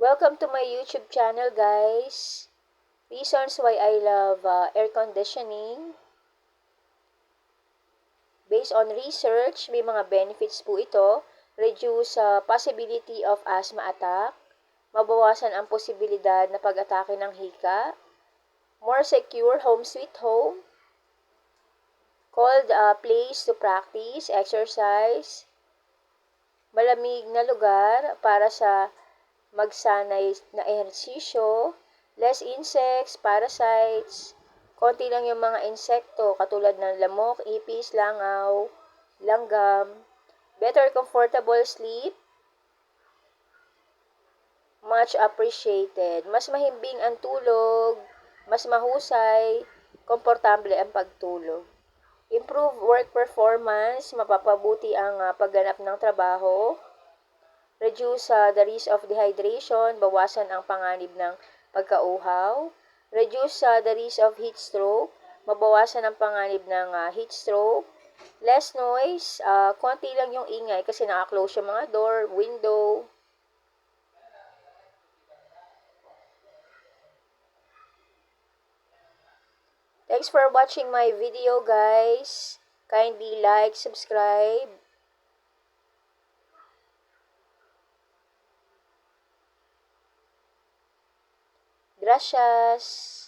Welcome to my YouTube channel, guys. Reasons why I love air conditioning. Based on research, may mga benefits po ito. Reduce possibility of asthma attack. Mabawasan ang posibilidad na pag-atake ng hika. More secure home sweet home. Cold place to practice, exercise. Malamig na lugar para sa magsanay na ehersisyo, less insects, parasites, konti lang yung mga insekto katulad ng lamok, ipis, langaw, langgam, better comfortable sleep, much appreciated. Mas mahimbing ang tulog, mas mahusay, komportable ang pagtulog. Improve work performance, mapapabuti ang pagganap ng trabaho, reduce the risk of dehydration, bawasan ang panganib ng pagkauhaw, reduce the risk of heat stroke, mabawasan ang panganib ng heat stroke, less noise, konti lang yung ingay kasi naka-close yung mga door, window. Thanks for watching my video, guys. Kindly like, subscribe. Gracias.